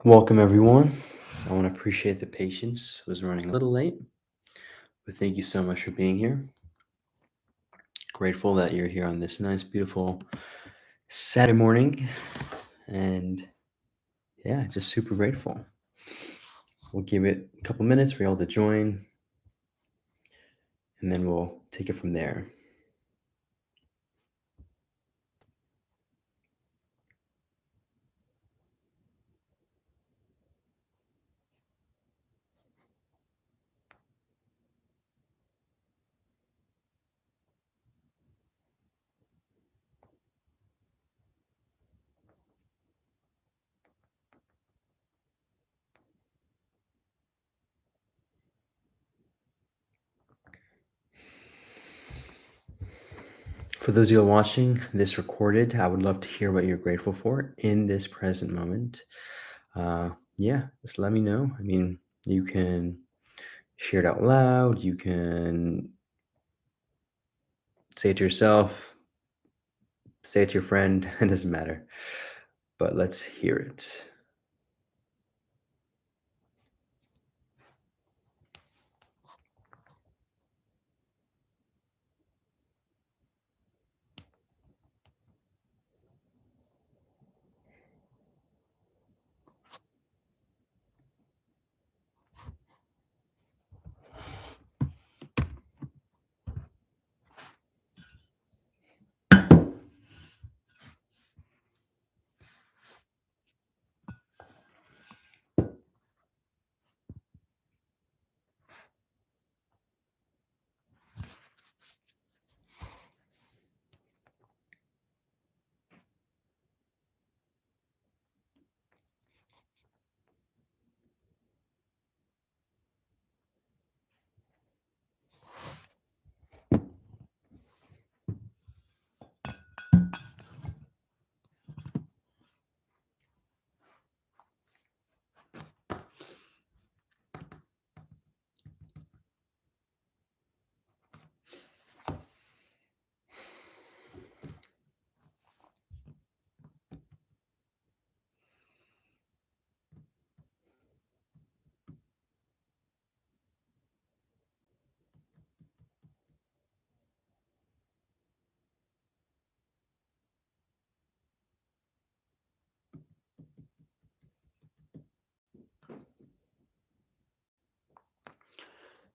Welcome, everyone. I want to appreciate the patience. Was running a little late, but thank you so much for being here. Grateful that you're here on this nice, beautiful Saturday morning. And yeah, just super grateful. We'll give it a couple minutes for y'all to join, and then we'll take it from there. For those of you watching this recorded, I would love to hear what you're grateful for in this present moment. Yeah, just let me know. I mean, you can share it out loud. You can say it to yourself, say it to your friend. It doesn't matter. But let's hear it.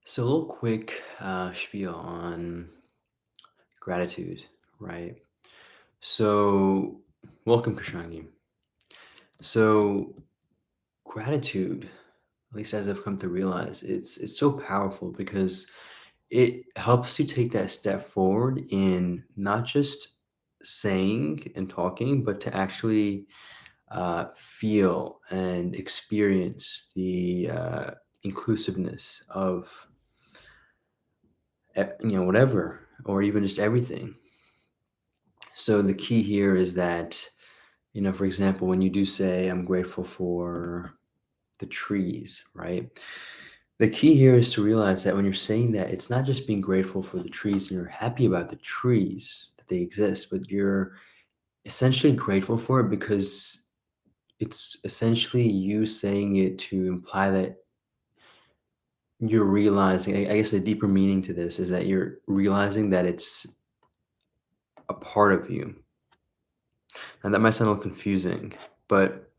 So, a little quick spiel on gratitude, right? So, welcome, Krishangi. So, gratitude, at least as I've come to realize, it's so powerful because it helps you take that step forward in not just saying and talking, but to actually feel and experience the inclusiveness of whatever, or even just everything. So the key here is that, for example, when you do say, I'm grateful for the trees, right? The key here is to realize that when you're saying that, it's not just being grateful for the trees and you're happy about the trees that they exist, but you're essentially grateful for it because it's essentially you saying it to imply that you're realizing, I guess the deeper meaning to this is that you're realizing that it's a part of you. And that might sound a little confusing, but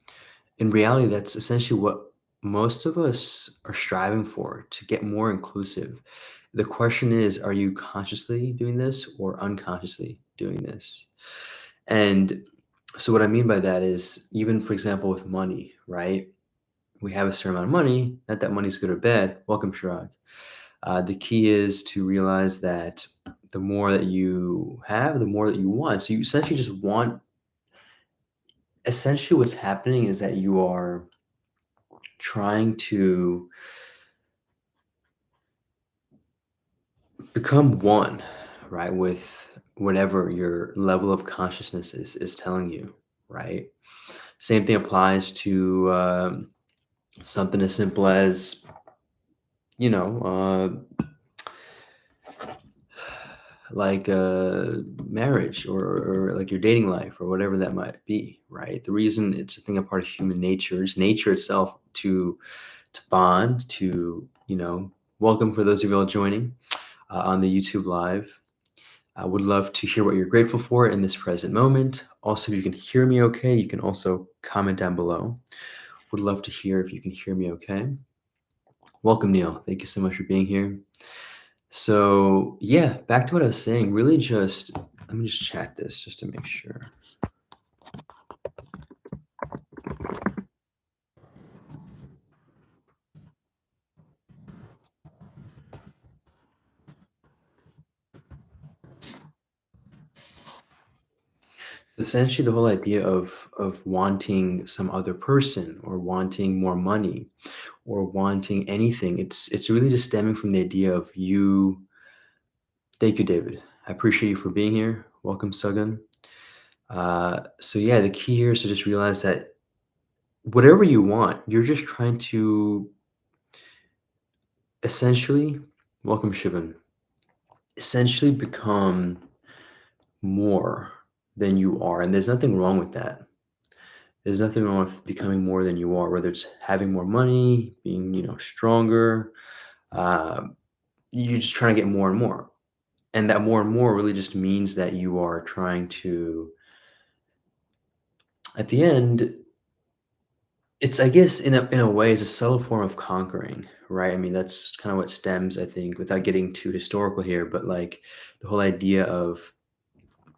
in reality, that's essentially what most of us are striving for, to get more inclusive. The question is, are you consciously doing this or unconsciously doing this? And so, what I mean by that is, even for example, with money, right? We have a certain amount of money, not that money's good or bad. Welcome, Shirag. The key is to realize that the more that you have, the more that you want. So, you essentially just want, essentially, what's happening is that you are trying to become one, right, with whatever your level of consciousness is telling you, right? Same thing applies to something as simple as, you know, like marriage or like your dating life or whatever that might be, right? The reason it's a thing, a part of human nature is nature itself to bond, to, welcome for those of you all joining on the YouTube live. I would love to hear what you're grateful for in this present moment. Also, if you can hear me okay, you can also comment down below. Would love to hear if you can hear me okay. Welcome, Neil. Thank you so much for being here. So, yeah, back to what I was saying. Really, just let me just chat this just to make sure. Essentially, the whole idea of wanting some other person or wanting more money or wanting anything, it's really just stemming from the idea of you. Thank you, David. I appreciate you for being here. Welcome, Sugun. So yeah, the key here is to just realize that whatever you want, you're just trying to essentially, welcome, Shivan, essentially become more than you are. And there's nothing wrong with that. There's nothing wrong with becoming more than you are, whether it's having more money, being, stronger. Uh, you're just trying to get more and more. And that more and more really just means that you are trying to, at the end, it's, I guess, in a way, it's a subtle form of conquering, right? I mean, that's kind of what stems, I think, without getting too historical here, but like the whole idea of,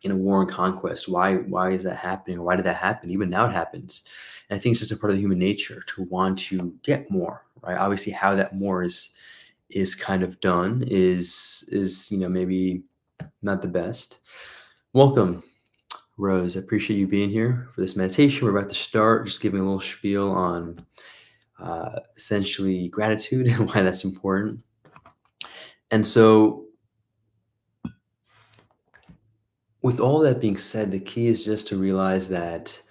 war and conquest. Why is that happening? Or why did that happen? Even now it happens. And I think it's just a part of the human nature to want to get more, right? Obviously, how that more is kind of done is maybe not the best. Welcome, Rose. I appreciate you being here for this meditation. We're about to start, just giving a little spiel on essentially gratitude and why that's important. And so, with all that being said, the key is just to realize that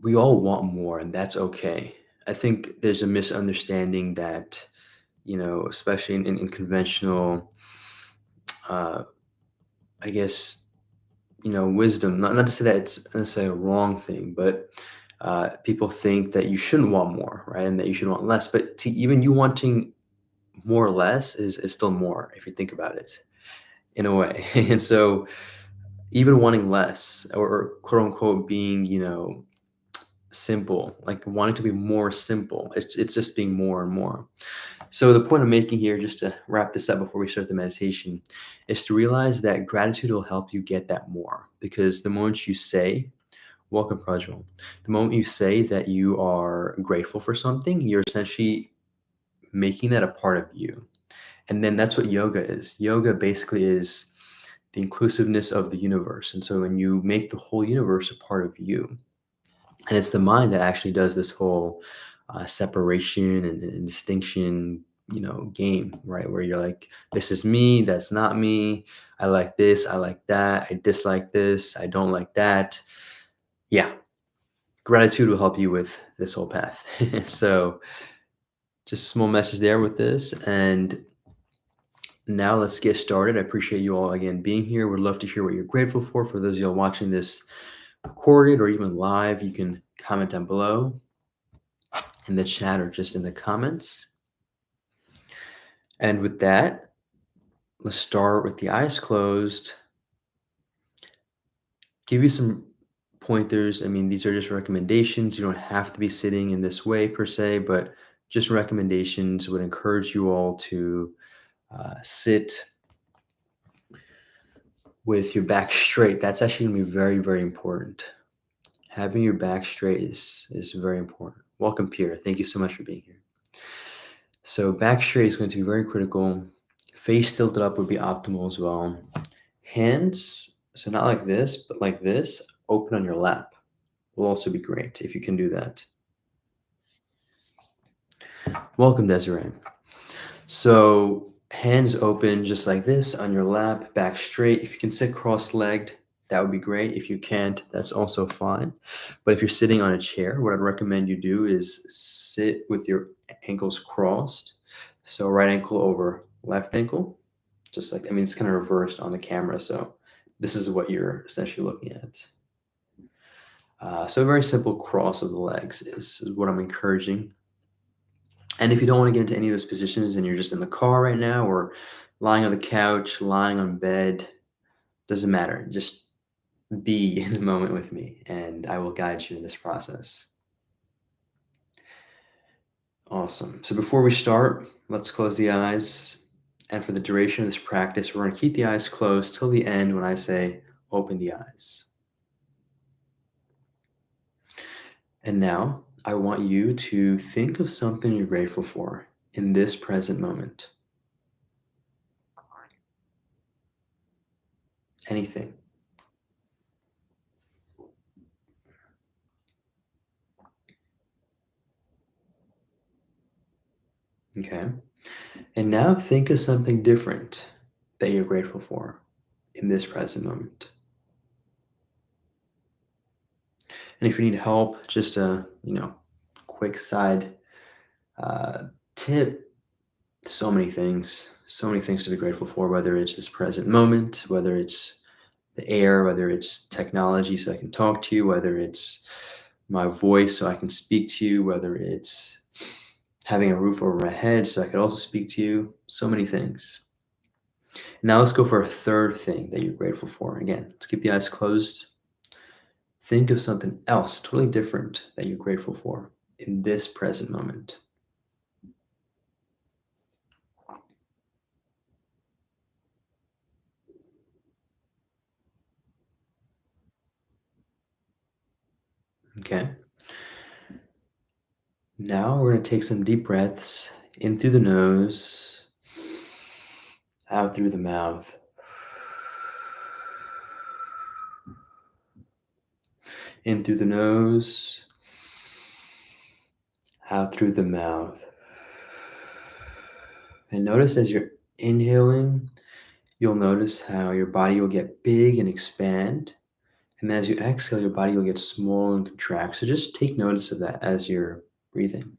we all want more, and that's okay. I think there's a misunderstanding that, especially in conventional, uh, I guess, wisdom, not to say that it's necessarily a wrong thing, but people think that you shouldn't want more, right? And that you should want less. But to even you wanting more or less is still more if you think about it in a way. And so even wanting less or quote unquote being, simple, like wanting to be more simple, it's just being more and more. So the point I'm making here, just to wrap this up before we start the meditation, is to realize that gratitude will help you get that more. Because the moment you say, welcome, Prajwal, the moment you say that you are grateful for something, you're essentially making that a part of you. And then that's what yoga is. Yoga basically is the inclusiveness of the universe. And so when you make the whole universe a part of you, and it's the mind that actually does this whole separation and distinction, game, right? Where you're like, this is me, that's not me. I like this, I like that. I dislike this, I don't like that. Yeah, gratitude will help you with this whole path. So, just a small message there with this, and now let's get started. I appreciate you all again being here. Would love to hear what you're grateful for. For those of you all watching this recorded or even live, you can comment down below in the chat or just in the comments. And with that, let's start with the eyes closed. Give you some pointers. I mean, these are just recommendations. You don't have to be sitting in this way per se, but just recommendations. Would encourage you all to sit with your back straight. That's actually going to be very, very important. Having your back straight is very important. Welcome, Pierre. Thank you so much for being here. So back straight is going to be very critical. Face tilted up would be optimal as well. Hands, so not like this, but like this, open on your lap will also be great if you can do that. Welcome, Desiree. So hands open just like this on your lap, back straight. If you can sit cross-legged, that would be great. If you can't, that's also fine. But if you're sitting on a chair, what I'd recommend you do is sit with your ankles crossed. So right ankle over left ankle. Just like, I mean, it's kind of reversed on the camera. So this is what you're essentially looking at. So a very simple cross of the legs is what I'm encouraging. And if you don't want to get into any of those positions and you're just in the car right now or lying on the couch, lying on bed, doesn't matter. Just be in the moment with me and I will guide you in this process. Awesome. So before we start, let's close the eyes. And for the duration of this practice, we're going to keep the eyes closed till the end when I say open the eyes. And now I want you to think of something you're grateful for in this present moment. Anything. Okay. And now think of something different that you're grateful for in this present moment. And if you need help, just a, quick side uh, tip, so many things to be grateful for, whether it's this present moment, whether it's the air, whether it's technology so I can talk to you, whether it's my voice so I can speak to you, whether it's having a roof over my head so I could also speak to you, so many things. Now let's go for a third thing that you're grateful for. Again, let's keep the eyes closed. Think of something else totally different that you're grateful for in this present moment. Okay. Now we're going to take some deep breaths in through the nose, out through the mouth. In through the nose, out through the mouth. And notice as you're inhaling, you'll notice how your body will get big and expand. And as you exhale, your body will get small and contract. So just take notice of that as you're breathing.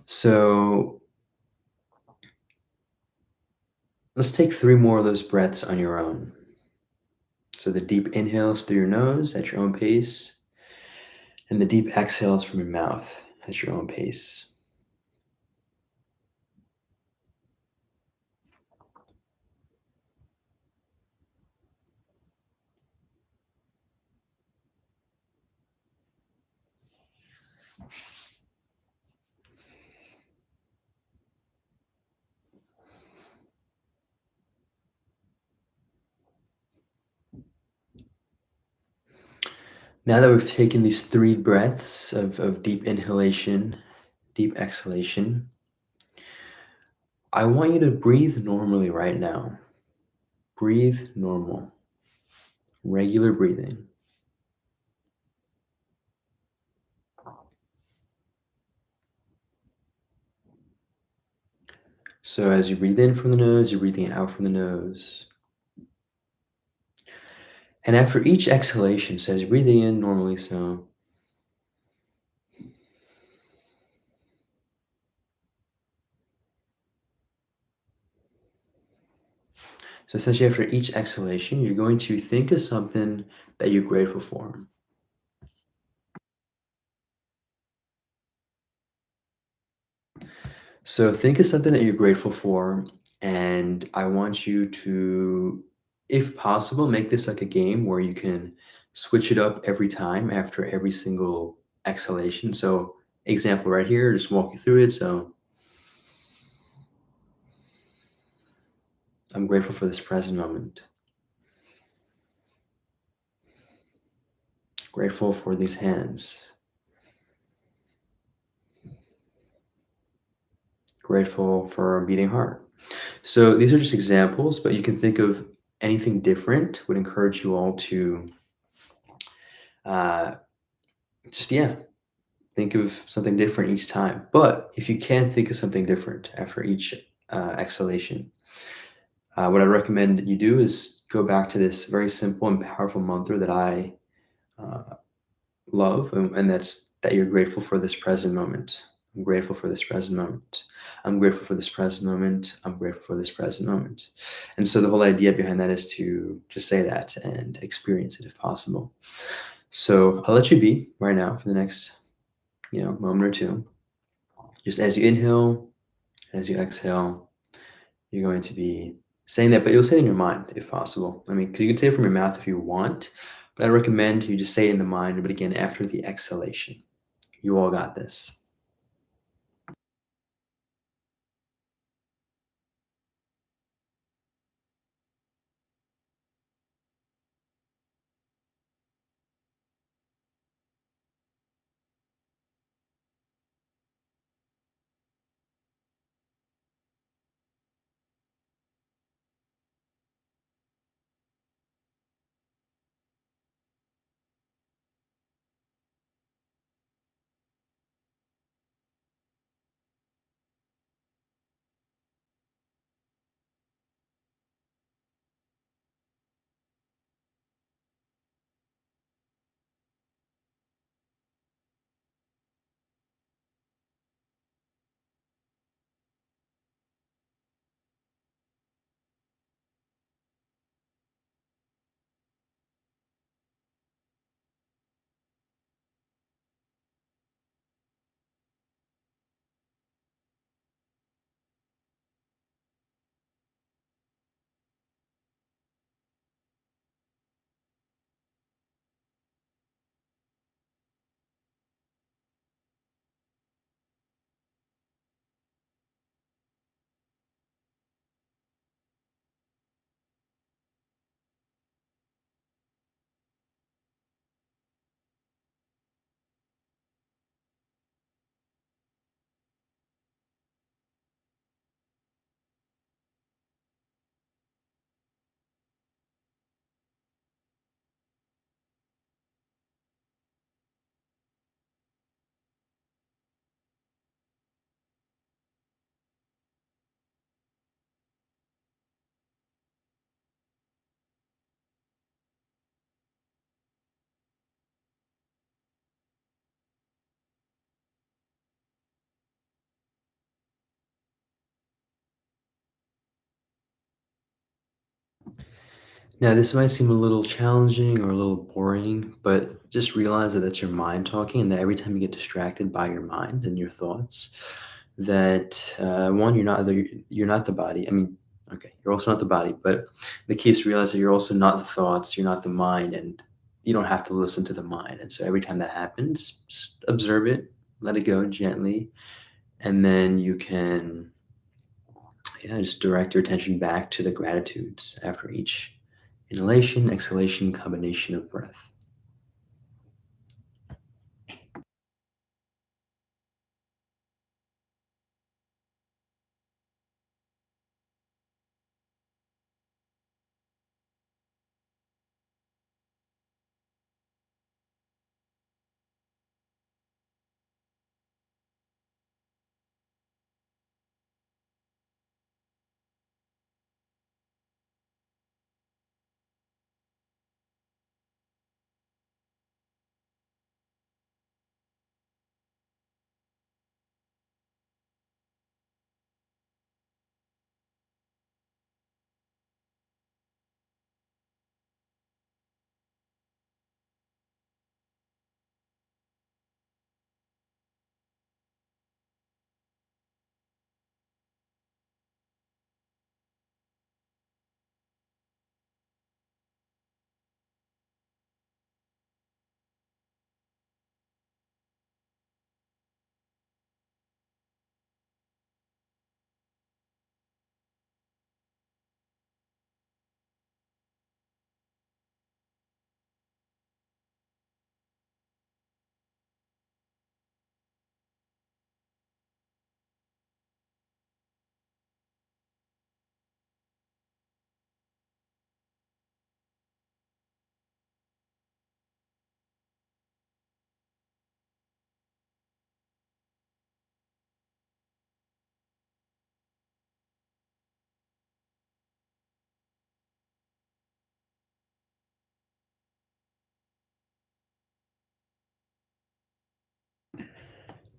So let's take 3 more of those breaths on your own. So the deep inhales through your nose at your own pace, and the deep exhales from your mouth at your own pace. Now that we've taken these 3 breaths of deep inhalation, deep exhalation, I want you to breathe normally right now. Breathe normal, regular breathing. So as you breathe in from the nose, you're breathing out from the nose. And after each exhalation, so as you're breathing in normally, so essentially after each exhalation, you're going to think of something that you're grateful for. So think of something that you're grateful for, and I want you to, if possible, make this like a game where you can switch it up every time after every single exhalation. So example right here, just walk you through it. So I'm grateful for this present moment. Grateful for these hands. Grateful for a beating heart. So these are just examples, but you can think of anything different. Would encourage you all to uh, just, yeah, think of something different each time. But if you can think of something different after each exhalation, what I recommend you do is go back to this very simple and powerful mantra that I uh, love, and that's that you're grateful for this present moment. I'm grateful for this present moment. I'm grateful for this present moment. I'm grateful for this present moment. And so the whole idea behind that is to just say that and experience it if possible. So I'll let you be right now for the next, moment or two. Just as you inhale, as you exhale, you're going to be saying that, but you'll say it in your mind if possible. I mean, because you can say it from your mouth if you want, but I recommend you just say it in the mind, but again, after the exhalation. You all got this. Now, this might seem a little challenging or a little boring, but just realize that that's your mind talking, and that every time you get distracted by your mind and your thoughts, that one, you're not the body. I mean, okay, you're also not the body, but the key is to realize that you're also not the thoughts, you're not the mind, and you don't have to listen to the mind. And so every time that happens, just observe it, let it go gently, and then you can, yeah, just direct your attention back to the gratitudes after each inhalation, exhalation, combination of breath.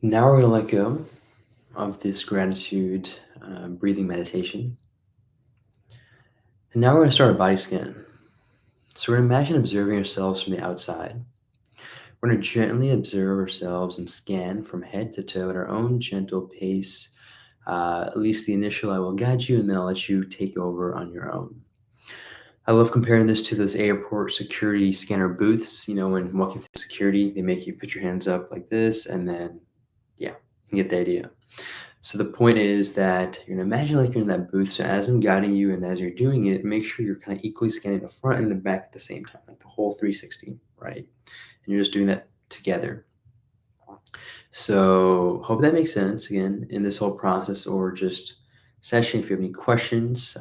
Now we're going to let go of this gratitude breathing meditation. And now we're going to start a body scan. So we're going to imagine observing ourselves from the outside. We're going to gently observe ourselves and scan from head to toe at our own gentle pace. At least the initial, I will guide you, and then I'll let you take over on your own. I love comparing this to those airport security scanner booths. You know, when walking through security, they make you put your hands up like this, and then, yeah, you get the idea. So the point is that you're gonna imagine like you're in that booth. So as I'm guiding you and as you're doing it, make sure you're kind of equally scanning the front and the back at the same time, like the whole 360, right? And you're just doing that together. So hope that makes sense again in this whole process or just session. If you have any questions,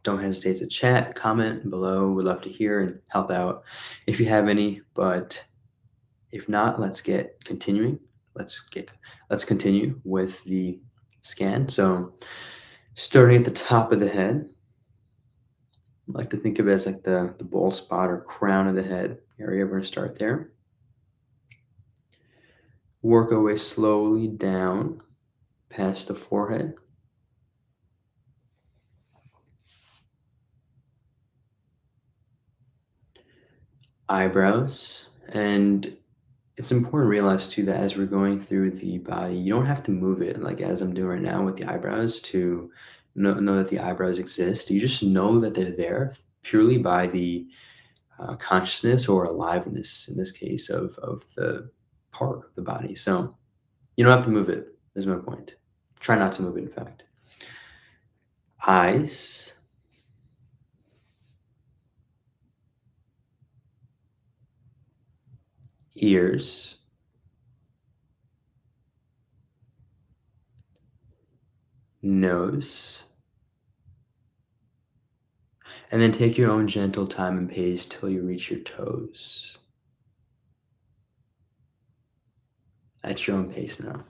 don't hesitate to chat, comment below. We'd love to hear and help out if you have any. But if not, let's get continuing. Let's get let's continue with the scan. So starting at the top of the head, I like to think of it as like the bald spot or crown of the head area. We're gonna start there. Work our way slowly down past the forehead, eyebrows, and it's important to realize too that as we're going through the body, you don't have to move it like as I'm doing right now with the eyebrows to know that the eyebrows exist. You just know that they're there purely by the consciousness or aliveness in this case of the part of the body. So you don't have to move it, is my point. Try not to move it, in fact. Eyes, ears, nose, and then take your own gentle time and pace till you reach your toes at your own pace now.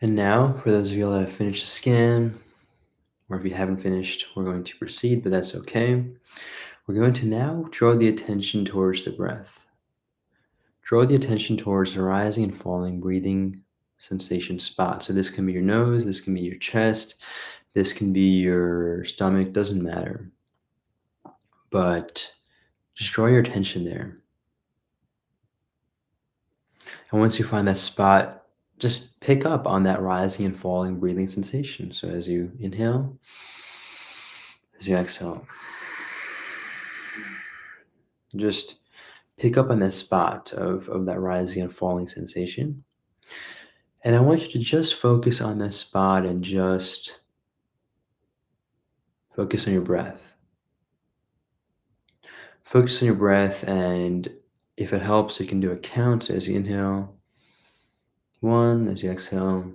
And now, for those of you that have finished the scan, or if you haven't finished, we're going to proceed, but that's okay. We're going to now draw the attention towards the breath. Draw the attention towards the rising and falling breathing sensation spot. So this can be your nose, this can be your chest, this can be your stomach, doesn't matter. But just draw your attention there. And once you find that spot, just pick up on that rising and falling breathing sensation. So as you inhale, as you exhale, just pick up on that spot of that rising and falling sensation. And I want you to just focus on that spot and just focus on your breath. Focus on your breath, and if it helps, you can do a count. So as you inhale, 1, as you exhale,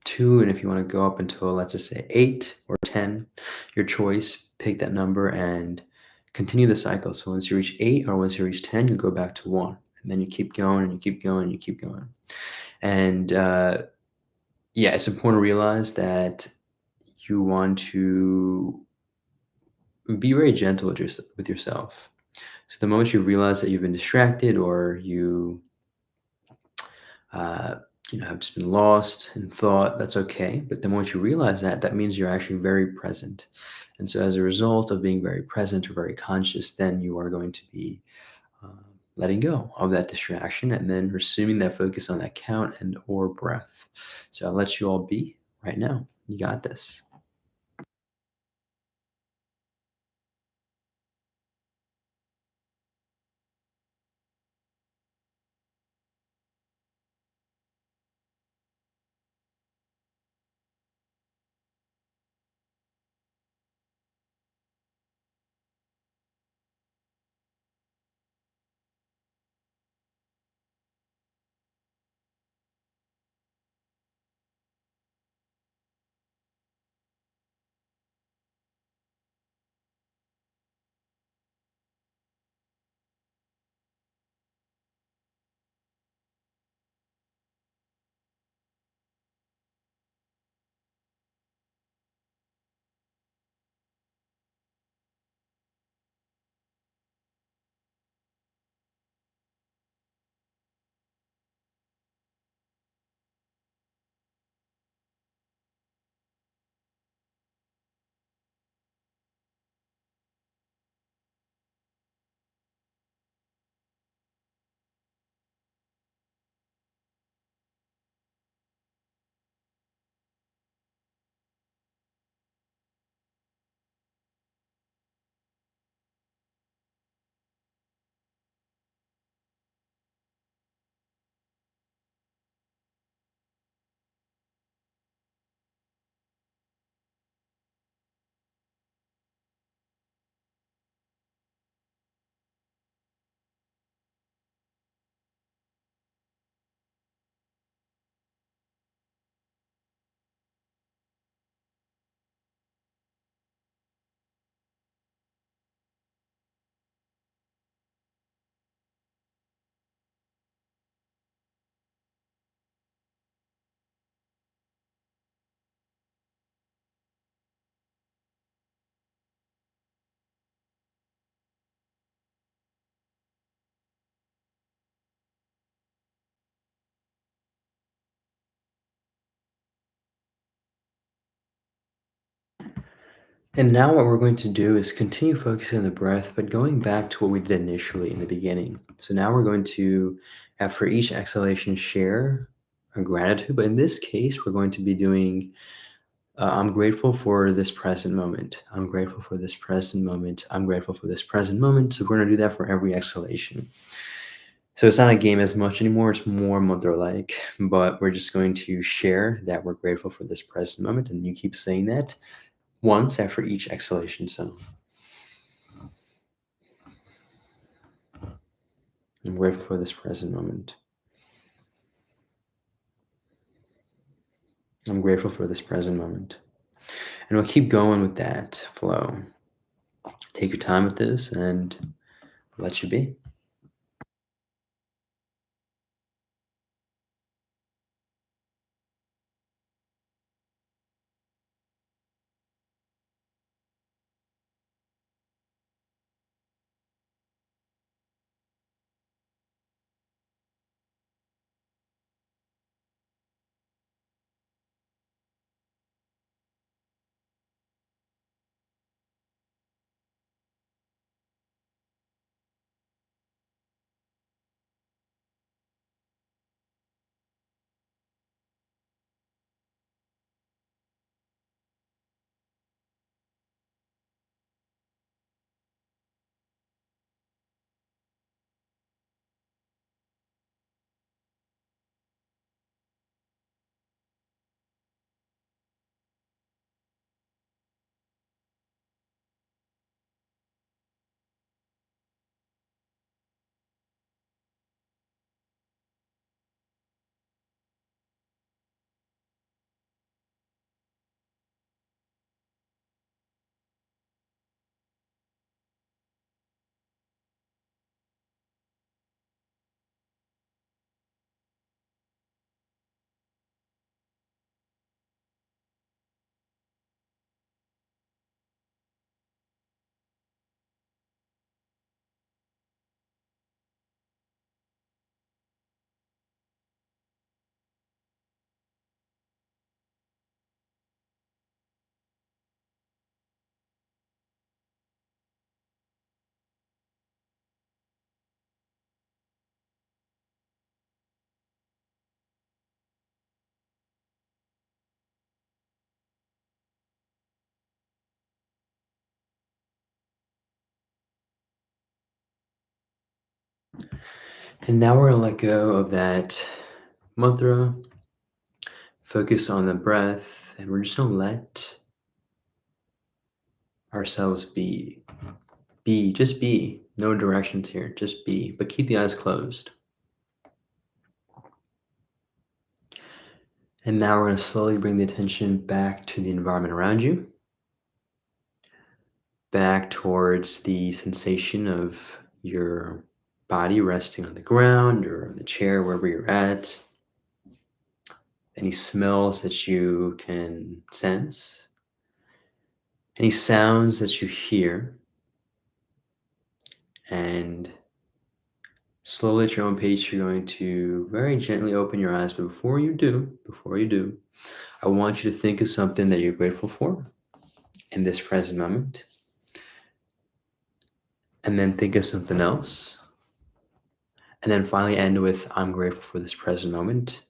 2, and if you want to go up until, let's just say, 8 or 10, your choice, pick that number and continue the cycle. So once you reach 8 or once you reach 10, you go back to 1. And then you keep going and you keep going and you keep going. And yeah, it's important to realize that you want to be very gentle with yourself. So the moment you realize that you've been distracted or uh, have just been lost in thought, that's okay. But the moment you realize that, that means you're actually very present. And so as a result of being very present or very conscious, then you are going to be letting go of that distraction and then resuming that focus on that count and or breath. So I'll let you all be right now. You got this. And now what we're going to do is continue focusing on the breath, but going back to what we did initially in the beginning. So now we're going to, after each exhalation, share a gratitude. But in this case, we're going to be doing, I'm grateful for this present moment. I'm grateful for this present moment. I'm grateful for this present moment. So we're going to do that for every exhalation. So it's not a game as much anymore. It's more mantra-like, but we're just going to share that we're grateful for this present moment. And you keep saying that once after each exhalation. So I'm grateful for this present moment. I'm grateful for this present moment. And we'll keep going with that flow. Take your time with this and let you be. And now we're gonna let go of that mantra, focus on the breath, and we're just gonna let ourselves be. Be, just be. No directions here, just be. But keep the eyes closed. And now we're going to slowly bring the attention back to the environment around you, back towards the sensation of your body resting on the ground or the chair, wherever you're at. Any smells that you can sense, any sounds that you hear, and slowly at your own pace, you're going to very gently open your eyes. But before you do, I want you to think of something that you're grateful for in this present moment, and then think of something else, and then finally end with I'm grateful for this present moment,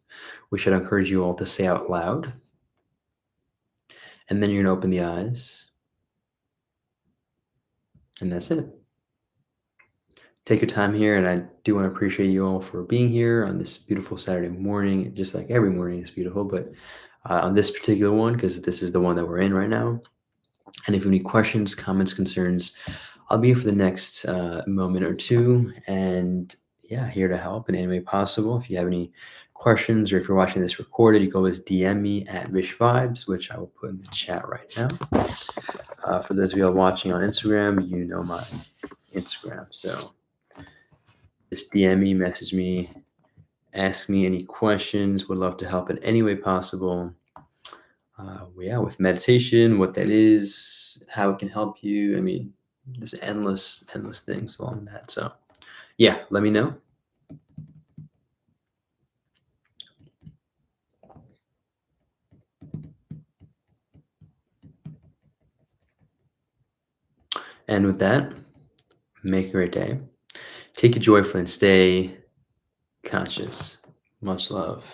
which I'd encourage you all to say out loud. And then you're going to open the eyes, and that's it. Take your time here, and I do want to appreciate you all for being here on this beautiful Saturday morning. Just like every morning is beautiful, but on this particular one, because this is the one that we're in right now. And if you have any questions, comments, concerns, I'll be here for the next moment or two. And yeah, here to help in any way possible. If you have any questions or if you're watching this recorded, you can always DM me at Vish Vibes, which I will put in the chat right now. For those of you all watching on Instagram, you know my Instagram. So just DM me, message me, ask me any questions. Would love to help in any way possible. Yeah, with meditation, what that is, how it can help you. I mean, there's endless things along that. So yeah, let me know. And with that, make a great day. Take it joyfully and stay conscious. Much love.